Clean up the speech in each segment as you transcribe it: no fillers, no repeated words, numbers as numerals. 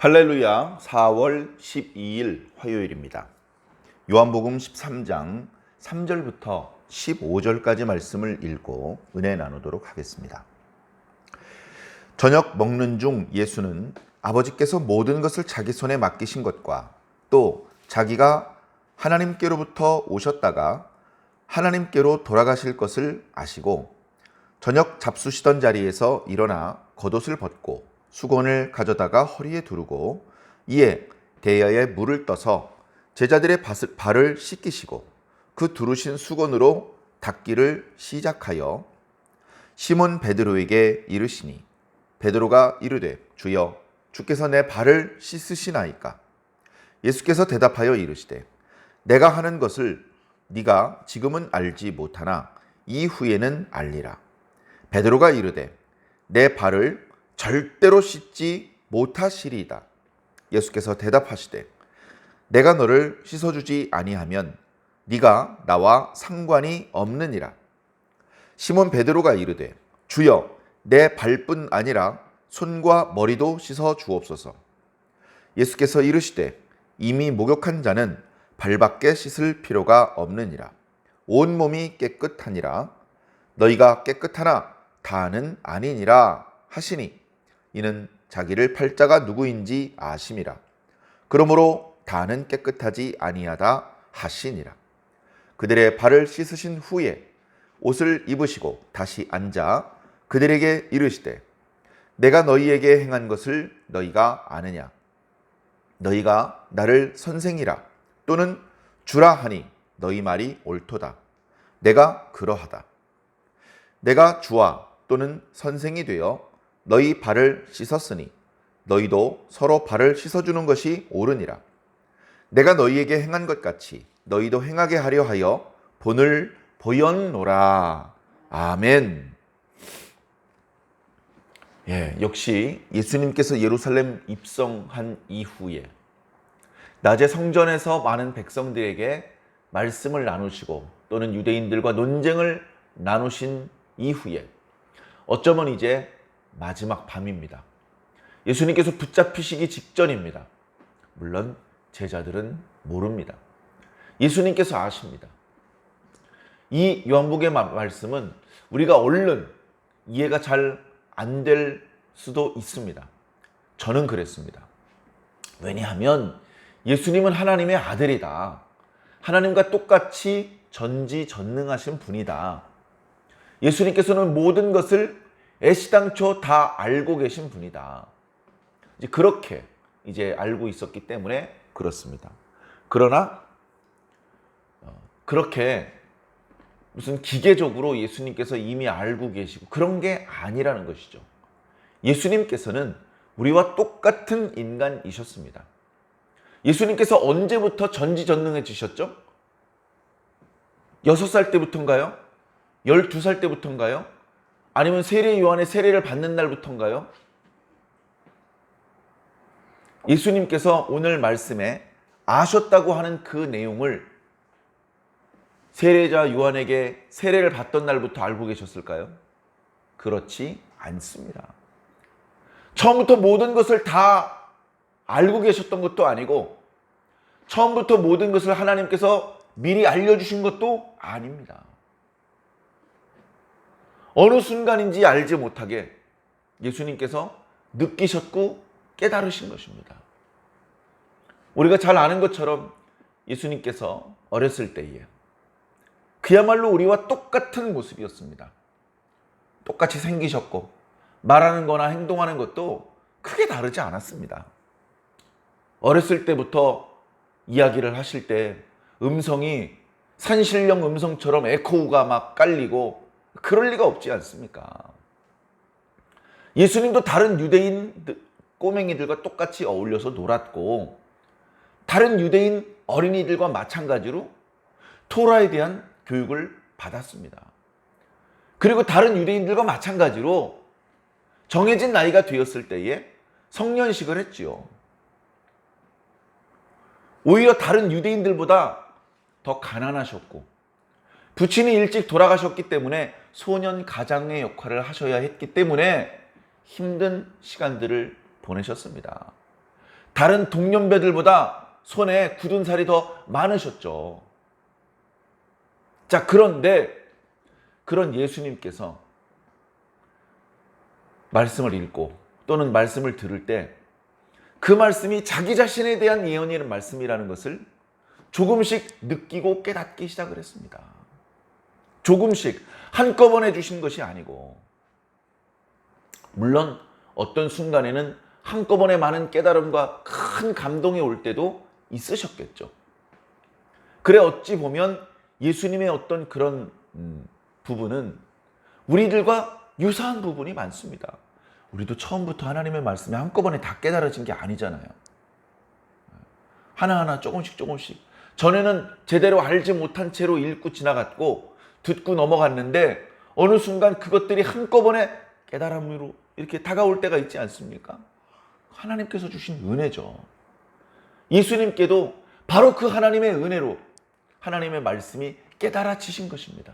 할렐루야. 4월 12일 화요일입니다. 요한복음 13장 3절부터 15절까지 말씀을 읽고 은혜 나누도록 하겠습니다. 저녁 먹는 중 예수는 아버지께서 모든 것을 자기 손에 맡기신 것과 또 자기가 하나님께로부터 오셨다가 하나님께로 돌아가실 것을 아시고 저녁 잡수시던 자리에서 일어나 겉옷을 벗고 수건을 가져다가 허리에 두르고 이에 대야에 물을 떠서 제자들의 발을 씻기시고 그 두르신 수건으로 닦기를 시작하여 시몬 베드로에게 이르시니 베드로가 이르되 주여 주께서 내 발을 씻으시나이까. 예수께서 대답하여 이르시되 내가 하는 것을 네가 지금은 알지 못하나 이후에는 알리라. 베드로가 이르되 내 발을 절대로 씻지 못하시리이다. 예수께서 대답하시되 내가 너를 씻어주지 아니하면 네가 나와 상관이 없느니라. 시몬 베드로가 이르되 주여 내 발뿐 아니라 손과 머리도 씻어 주옵소서. 예수께서 이르시되 이미 목욕한 자는 발밖에 씻을 필요가 없느니라. 온 몸이 깨끗하니라. 너희가 깨끗하나 다는 아니니라 하시니 이는 자기를 팔자가 누구인지 아심이라. 그러므로 다는 깨끗하지 아니하다 하시니라. 그들의 발을 씻으신 후에 옷을 입으시고 다시 앉아 그들에게 이르시되 내가 너희에게 행한 것을 너희가 아느냐. 너희가 나를 선생이라 또는 주라 하니 너희 말이 옳도다. 내가 그러하다. 내가 주와 또는 선생이 되어 너희 발을 씻었으니 너희도 서로 발을 씻어주는 것이 옳으니라. 내가 너희에게 행한 것 같이 너희도 행하게 하려 하여 본을 보였노라. 아멘. 역시 예수님께서 예루살렘 입성한 이후에 낮에 성전에서 많은 백성들에게 말씀을 나누시고 또는 유대인들과 논쟁을 나누신 이후에 어쩌면 이제 마지막 밤입니다. 예수님께서 붙잡히시기 직전입니다. 물론 제자들은 모릅니다. 예수님께서 아십니다. 이 요한복음의 말씀은 우리가 얼른 이해가 잘 안 될 수도 있습니다. 저는 그랬습니다. 왜냐하면 예수님은 하나님의 아들이다. 하나님과 똑같이 전지전능하신 분이다. 예수님께서는 모든 것을 애시당초 다 알고 계신 분이다. 이제 그렇게 알고 있었기 때문에 그렇습니다. 그러나 그렇게 무슨 기계적으로 예수님께서 이미 알고 계시고 그런 게 아니라는 것이죠. 예수님께서는 우리와 똑같은 인간이셨습니다. 예수님께서 언제부터 전지전능해지셨죠? 6살 때부터인가요? 12살 때부터인가요? 아니면 세례 요한의 세례를 받는 날부터인가요? 예수님께서 오늘 말씀에 아셨다고 하는 그 내용을 세례자 요한에게 세례를 받던 날부터 알고 계셨을까요? 그렇지 않습니다. 처음부터 모든 것을 다 알고 계셨던 것도 아니고 처음부터 모든 것을 하나님께서 미리 알려주신 것도 아닙니다. 어느 순간인지 알지 못하게 예수님께서 느끼셨고 깨달으신 것입니다. 우리가 잘 아는 것처럼 예수님께서 어렸을 때에 그야말로 우리와 똑같은 모습이었습니다. 똑같이 생기셨고 말하는 거나 행동하는 것도 크게 다르지 않았습니다. 어렸을 때부터 이야기를 하실 때 음성이 산신령 음성처럼 에코가 막 깔리고 그럴 리가 없지 않습니까? 예수님도 다른 유대인 꼬맹이들과 똑같이 어울려서 놀았고 다른 유대인 어린이들과 마찬가지로 토라에 대한 교육을 받았습니다. 그리고 다른 유대인들과 마찬가지로 정해진 나이가 되었을 때에 성년식을 했지요. 오히려 다른 유대인들보다 더 가난하셨고 부친이 일찍 돌아가셨기 때문에 소년 가장의 역할을 하셔야 했기 때문에 힘든 시간들을 보내셨습니다. 다른 동년배들보다 손에 굳은 살이 더 많으셨죠. 자, 그런데 그런 예수님께서 말씀을 읽고 또는 말씀을 들을 때 그 말씀이 자기 자신에 대한 예언이라는 말씀이라는 것을 조금씩 느끼고 깨닫기 시작을 했습니다. 조금씩 한꺼번에 주신 것이 아니고, 물론 어떤 순간에는 한꺼번에 많은 깨달음과 큰 감동이 올 때도 있으셨겠죠. 그래 어찌 보면 예수님의 어떤 그런 부분은 우리들과 유사한 부분이 많습니다. 우리도 처음부터 하나님의 말씀이 한꺼번에 다 깨달아진 게 아니잖아요. 하나하나 조금씩. 전에는 제대로 알지 못한 채로 읽고 지나갔고 듣고 넘어갔는데 어느 순간 그것들이 한꺼번에 깨달음으로 이렇게 다가올 때가 있지 않습니까? 하나님께서 주신 은혜죠. 예수님께도 바로 그 하나님의 은혜로 하나님의 말씀이 깨달아지신 것입니다.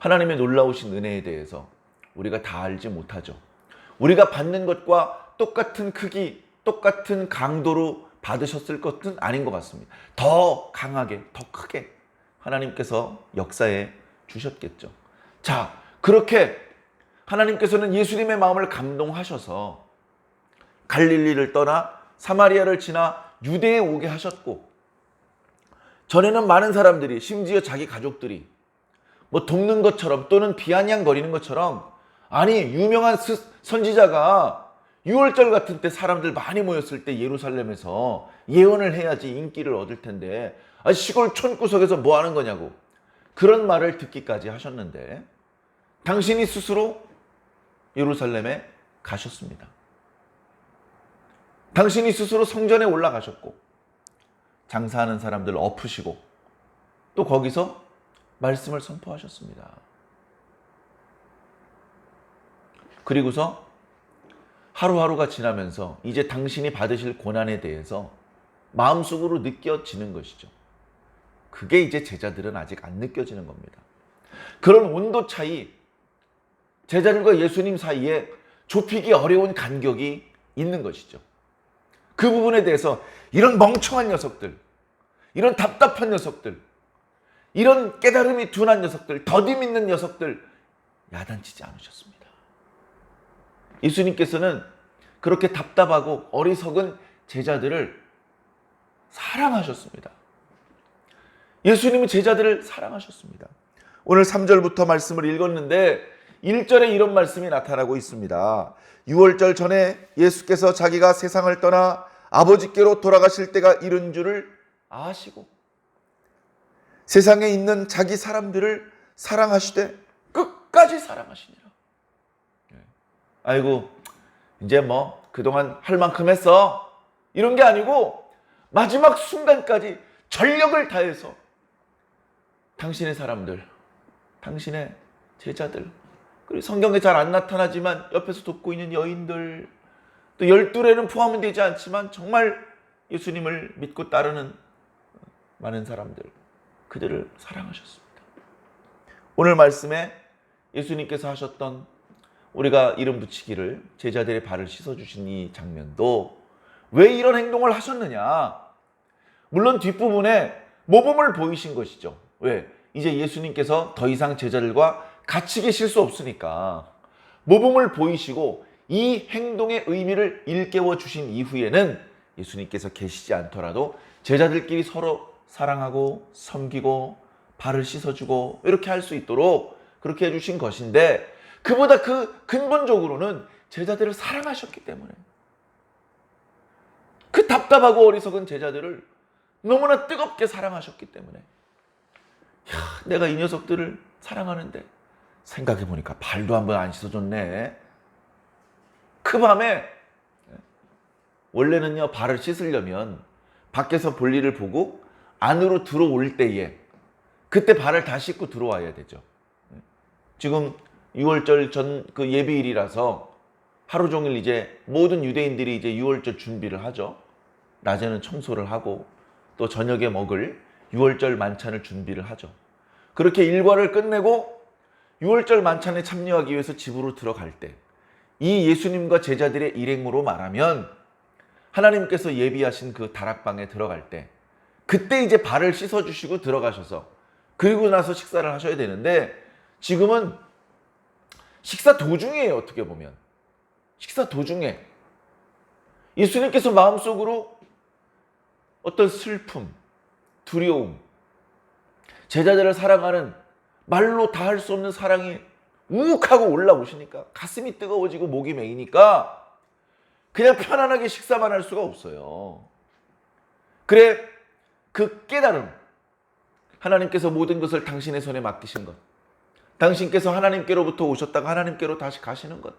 하나님의 놀라우신 은혜에 대해서 우리가 다 알지 못하죠. 우리가 받는 것과 똑같은 크기, 똑같은 강도로 받으셨을 것은 아닌 것 같습니다. 더 강하게, 더 크게 하나님께서 역사해 주셨겠죠. 자, 그렇게 하나님께서는 예수님의 마음을 감동하셔서 갈릴리를 떠나 사마리아를 지나 유대에 오게 하셨고, 전에는 많은 사람들이, 심지어 자기 가족들이 뭐 돕는 것처럼 또는 비아냥거리는 것처럼, 아니 유명한 선지자가 6월절 같은 때 사람들 많이 모였을 때 예루살렘에서 예언을 해야지 인기를 얻을 텐데 시골 촌구석에서 뭐 하는 거냐고 그런 말을 듣기까지 하셨는데, 당신이 스스로 예루살렘에 가셨습니다. 당신이 스스로 성전에 올라가셨고 장사하는 사람들 엎으시고 또 거기서 말씀을 선포하셨습니다. 그리고서 하루하루가 지나면서 이제 당신이 받으실 고난에 대해서 마음속으로 느껴지는 것이죠. 그게 이제 제자들은 아직 안 느껴지는 겁니다. 그런 온도 차이, 제자들과 예수님 사이에 좁히기 어려운 간격이 있는 것이죠. 그 부분에 대해서 이런 멍청한 녀석들, 이런 답답한 녀석들, 이런 깨달음이 둔한 녀석들, 더디 믿는 녀석들 야단치지 않으셨습니다. 예수님께서는 그렇게 답답하고 어리석은 제자들을 사랑하셨습니다. 예수님은 제자들을 사랑하셨습니다. 오늘 3절부터 말씀을 읽었는데 1절에 이런 말씀이 나타나고 있습니다. 6월절 전에 예수께서 자기가 세상을 떠나 아버지께로 돌아가실 때가 이른 줄을 아시고 세상에 있는 자기 사람들을 사랑하시되 끝까지 사랑하시니라. 아이고 이제 뭐 그동안 할 만큼 했어 이런 게 아니고 마지막 순간까지 전력을 다해서 당신의 사람들, 당신의 제자들, 그리고 성경에 잘 안 나타나지만 옆에서 돕고 있는 여인들, 또 12례는 포함은 되지 않지만 정말 예수님을 믿고 따르는 많은 사람들, 그들을 사랑하셨습니다. 오늘 말씀에 예수님께서 하셨던 우리가 이름 붙이기를 제자들의 발을 씻어주신 이 장면도 왜 이런 행동을 하셨느냐? 물론 뒷부분에 모범을 보이신 것이죠. 왜? 이제 예수님께서 더 이상 제자들과 같이 계실 수 없으니까 모범을 보이시고 이 행동의 의미를 일깨워 주신 이후에는 예수님께서 계시지 않더라도 제자들끼리 서로 사랑하고 섬기고 발을 씻어주고 이렇게 할 수 있도록 그렇게 해주신 것인데, 그보다 그 근본적으로는 제자들을 사랑하셨기 때문에, 그 답답하고 어리석은 제자들을 너무나 뜨겁게 사랑하셨기 때문에, 내가 이 녀석들을 사랑하는데 생각해보니까 발도 한번 안 씻어줬네. 그 밤에 원래는요 발을 씻으려면 밖에서 볼일을 보고 안으로 들어올 때에 그때 발을 다 씻고 들어와야 되죠. 지금 6월절 전 그 예비일이라서 하루 종일 이제 모든 유대인들이 이제 6월절 준비를 하죠. 낮에는 청소를 하고 또 저녁에 먹을 6월절 만찬을 준비를 하죠. 그렇게 일과를 끝내고 6월절 만찬에 참여하기 위해서 집으로 들어갈 때 이 예수님과 제자들의 일행으로 말하면 하나님께서 예비하신 그 다락방에 들어갈 때 그때 이제 발을 씻어주시고 들어가셔서 그리고 나서 식사를 하셔야 되는데 지금은 식사 도중이에요. 어떻게 보면 식사 도중에 예수님께서 마음속으로 어떤 슬픔, 두려움, 제자들을 사랑하는 말로 다 할 수 없는 사랑이 우욱하고 올라오시니까 가슴이 뜨거워지고 목이 메이니까 그냥 편안하게 식사만 할 수가 없어요. 그래 그 깨달음, 하나님께서 모든 것을 당신의 손에 맡기신 것, 당신께서 하나님께로부터 오셨다가 하나님께로 다시 가시는 것,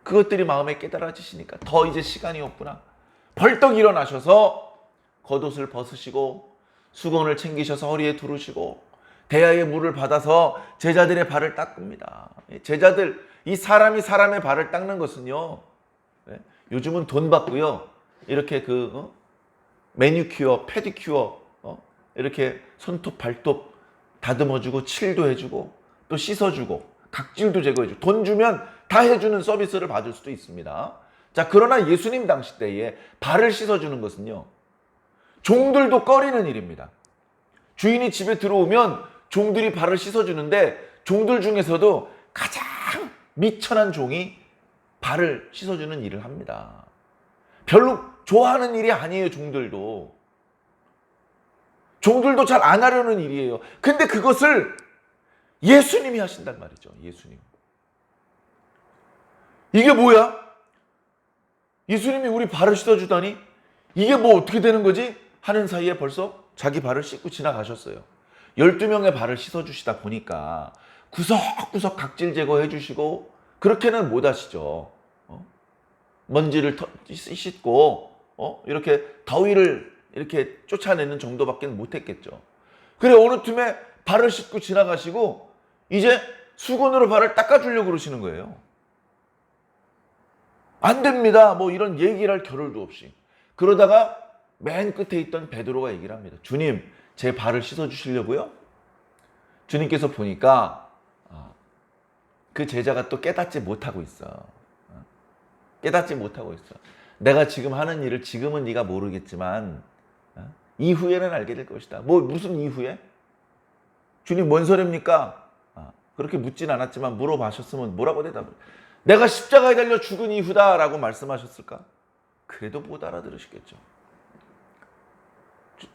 그것들이 마음에 깨달아지시니까 더 이제 시간이 없구나. 벌떡 일어나셔서 겉옷을 벗으시고 수건을 챙기셔서 허리에 두르시고 대야의 물을 받아서 제자들의 발을 닦습니다. 제자들, 이 사람이 사람의 발을 닦는 것은요, 요즘은 돈 받고요, 이렇게 매니큐어, 페디큐어, 이렇게 손톱, 발톱 다듬어주고 칠도 해주고 또 씻어주고 각질도 제거해주고 돈 주면 다 해주는 서비스를 받을 수도 있습니다. 자, 그러나 예수님 당시 때에 발을 씻어주는 것은요, 종들도 꺼리는 일입니다. 주인이 집에 들어오면 종들이 발을 씻어주는데 종들 중에서도 가장 미천한 종이 발을 씻어주는 일을 합니다. 별로 좋아하는 일이 아니에요. 종들도 잘 안 하려는 일이에요. 근데 그것을 예수님이 하신단 말이죠. 예수님. 이게 뭐야? 예수님이 우리 발을 씻어주다니 이게 뭐 어떻게 되는 거지? 하는 사이에 벌써 자기 발을 씻고 지나가셨어요. 12명의 발을 씻어주시다 보니까 구석구석 각질 제거해 주시고 그렇게는 못 하시죠. 먼지를 씻고 이렇게 더위를 이렇게 쫓아내는 정도밖에 못 했겠죠. 그래 어느 틈에 발을 씻고 지나가시고 이제 수건으로 발을 닦아주려고 그러시는 거예요. 안 됩니다. 뭐 이런 얘기를 할 겨를도 없이. 그러다가 맨 끝에 있던 베드로가 얘기를 합니다. 주님, 제 발을 씻어주시려고요? 주님께서 보니까 그 제자가 또 깨닫지 못하고 있어. 깨닫지 못하고 있어. 내가 지금 하는 일을 지금은 네가 모르겠지만 이후에는 알게 될 것이다. 뭐 무슨 이후에? 주님 뭔 소리입니까? 그렇게 묻진 않았지만 물어봐셨으면 뭐라고 대답을? 내가 십자가에 달려 죽은 이후다라고 말씀하셨을까? 그래도 못 알아들으시겠죠.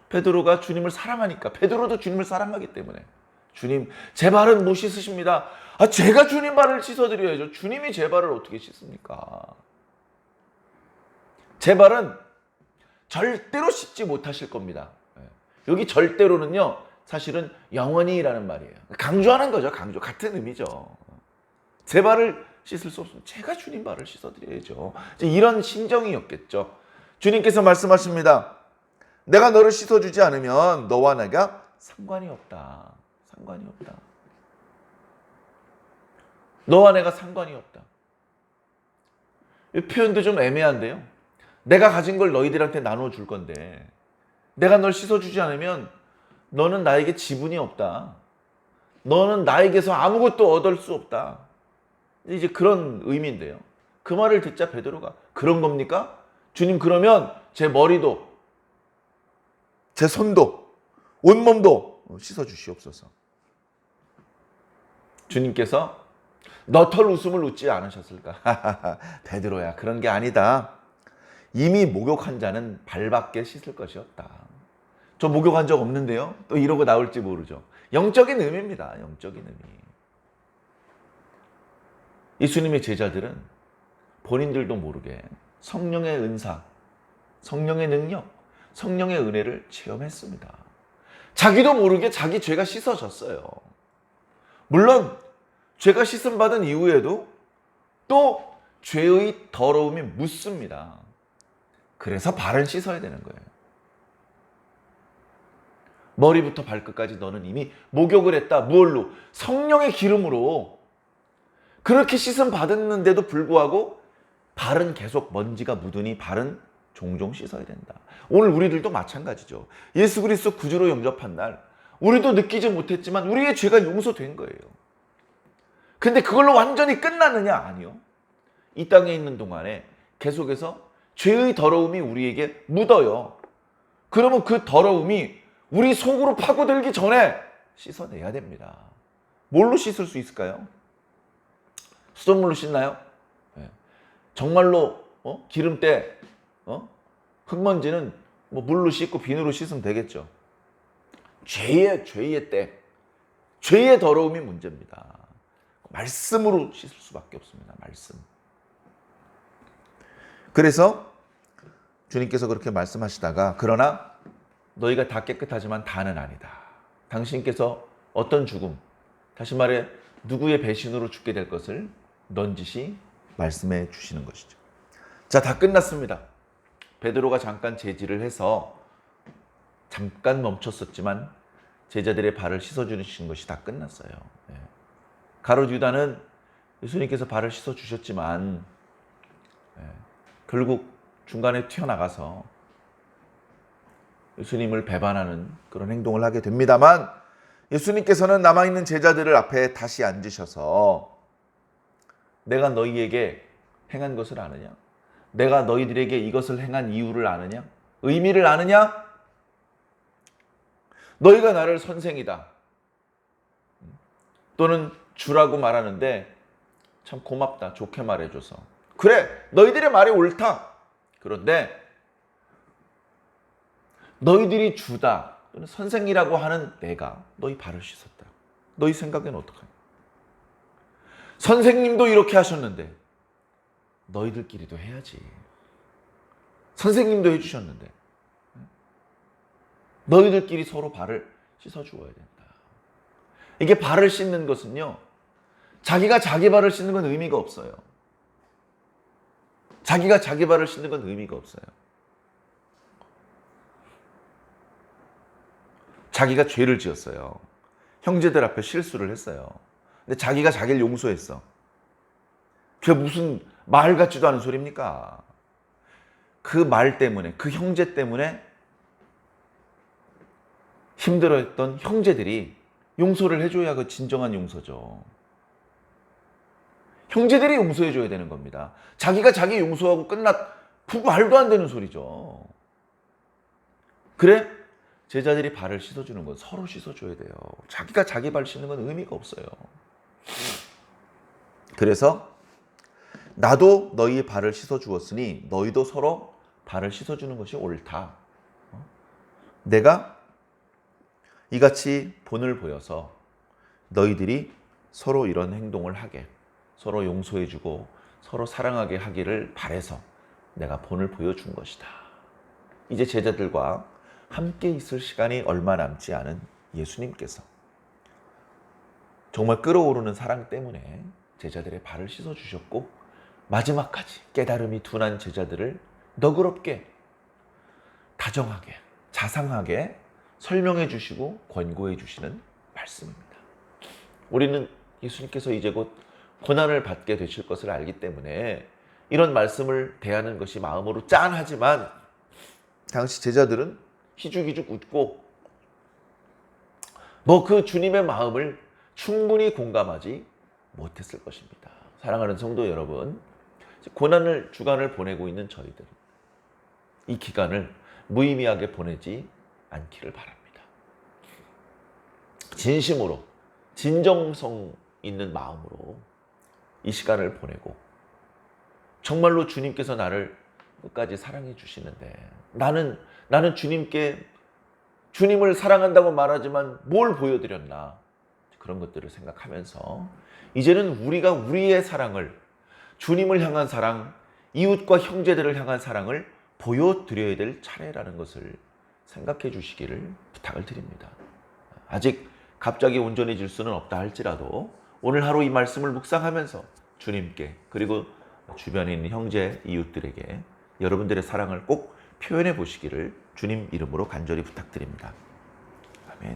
베드로가 주님을 사랑하니까, 베드로도 주님을 사랑하기 때문에 주님 제 발은 못 씻으십니다. 제가 주님 발을 씻어드려야죠. 주님이 제 발을 어떻게 씻습니까? 제 발은 절대로 씻지 못하실 겁니다. 여기 절대로는요 사실은 영원히라는 말이에요. 강조하는 거죠. 강조. 같은 의미죠. 제 발을 씻을 수 없으면 제가 주님 발을 씻어드려야죠. 이런 심정이었겠죠. 주님께서 말씀하십니다. 내가 너를 씻어주지 않으면 너와 내가 상관이 없다. 상관이 없다. 너와 내가 상관이 없다. 이 표현도 좀 애매한데요. 내가 가진 걸 너희들한테 나눠줄 건데 내가 널 씻어주지 않으면 너는 나에게 지분이 없다. 너는 나에게서 아무것도 얻을 수 없다. 이제 그런 의미인데요. 그 말을 듣자 베드로가 그런 겁니까? 주님 그러면 제 머리도 제 손도 온몸도 씻어주시옵소서. 주님께서 너털 웃음을 웃지 않으셨을까? 베드로야 그런 게 아니다. 이미 목욕한 자는 발밖에 씻을 것이 없다. 저 목욕한 적 없는데요. 또 이러고 나올지 모르죠. 영적인 의미입니다. 영적인 의미. 예수님의 제자들은 본인들도 모르게 성령의 은사, 성령의 능력, 성령의 은혜를 체험했습니다. 자기도 모르게 자기 죄가 씻어졌어요. 물론 죄가 씻음 받은 이후에도 또 죄의 더러움이 묻습니다. 그래서 발을 씻어야 되는 거예요. 머리부터 발끝까지 너는 이미 목욕을 했다. 무얼로? 성령의 기름으로. 그렇게 씻음 받았는데도 불구하고 발은 계속 먼지가 묻으니 발은 종종 씻어야 된다. 오늘 우리들도 마찬가지죠. 예수 그리스도 구주로 영접한 날 우리도 느끼지 못했지만 우리의 죄가 용서된 거예요. 근데 그걸로 완전히 끝났느냐? 아니요. 이 땅에 있는 동안에 계속해서 죄의 더러움이 우리에게 묻어요. 그러면 그 더러움이 우리 속으로 파고들기 전에 씻어내야 됩니다. 뭘로 씻을 수 있을까요? 수돗물로 씻나요? 네. 정말로 기름때 흙먼지는 뭐 물로 씻고 비누로 씻으면 되겠죠. 죄의 때, 죄의 더러움이 문제입니다. 말씀으로 씻을 수밖에 없습니다. 말씀. 그래서 주님께서 그렇게 말씀하시다가 그러나 너희가 다 깨끗하지만 다는 아니다. 당신께서 어떤 죽음, 다시 말해 누구의 배신으로 죽게 될 것을 넌지시 말씀해 주시는 것이죠. 자, 다 끝났습니다. 베드로가 잠깐 제지를 해서 잠깐 멈췄었지만 제자들의 발을 씻어주신 것이 다 끝났어요. 가롯 유다는 예수님께서 발을 씻어주셨지만 결국 중간에 튀어나가서 예수님을 배반하는 그런 행동을 하게 됩니다만 예수님께서는 남아있는 제자들을 앞에 다시 앉으셔서 내가 너희에게 행한 것을 아느냐? 내가 너희들에게 이것을 행한 이유를 아느냐? 의미를 아느냐? 너희가 나를 선생이다 또는 주라고 말하는데 참 고맙다. 좋게 말해줘서. 그래, 너희들의 말이 옳다. 그런데 너희들이 주다 또는 선생이라고 하는 내가 너희 발을 씻었다. 너희 생각에는 어떡하냐? 선생님도 이렇게 하셨는데 너희들끼리도 해야지. 선생님도 해주셨는데 너희들끼리 서로 발을 씻어주어야 된다. 이게 발을 씻는 것은요, 자기가 자기 발을 씻는 건 의미가 없어요. 자기가 자기 발을 씻는 건 의미가 없어요. 자기가 죄를 지었어요. 형제들 앞에 실수를 했어요. 근데 자기가 자기를 용서했어. 그게 무슨 말 같지도 않은 소리입니까? 그 말 때문에, 그 형제 때문에 힘들어했던 형제들이 용서를 해줘야 그 진정한 용서죠. 형제들이 용서해줘야 되는 겁니다. 자기가 자기 용서하고 그 말도 안 되는 소리죠. 그래? 제자들이 발을 씻어주는 건 서로 씻어줘야 돼요. 자기가 자기 발 씻는 건 의미가 없어요. 그래서 나도 너희의 발을 씻어주었으니 너희도 서로 발을 씻어주는 것이 옳다. 내가 이같이 본을 보여서 너희들이 서로 이런 행동을 하게, 서로 용서해주고 서로 사랑하게 하기를 바래서 내가 본을 보여준 것이다. 이제 제자들과 함께 있을 시간이 얼마 남지 않은 예수님께서 정말 끓어오르는 사랑 때문에 제자들의 발을 씻어주셨고 마지막까지 깨달음이 둔한 제자들을 너그럽게, 다정하게, 자상하게 설명해 주시고 권고해 주시는 말씀입니다. 우리는 예수님께서 이제 곧 고난을 받게 되실 것을 알기 때문에 이런 말씀을 대하는 것이 마음으로 짠하지만 당시 제자들은 희죽희죽 웃고 그 주님의 마음을 충분히 공감하지 못했을 것입니다. 사랑하는 성도 여러분, 주간을 보내고 있는 저희들, 이 기간을 무의미하게 보내지 않기를 바랍니다. 진심으로, 진정성 있는 마음으로 이 시간을 보내고 정말로 주님께서 나를 끝까지 사랑해 주시는데 나는 주님을 사랑한다고 말하지만 뭘 보여드렸나, 그런 것들을 생각하면서 이제는 우리가 우리의 사랑을, 주님을 향한 사랑, 이웃과 형제들을 향한 사랑을 보여드려야 될 차례라는 것을 생각해 주시기를 부탁을 드립니다. 아직 갑자기 온전해질 수는 없다 할지라도 오늘 하루 이 말씀을 묵상하면서 주님께, 그리고 주변에 있는 형제, 이웃들에게 여러분들의 사랑을 꼭 표현해 보시기를 주님 이름으로 간절히 부탁드립니다. 아멘.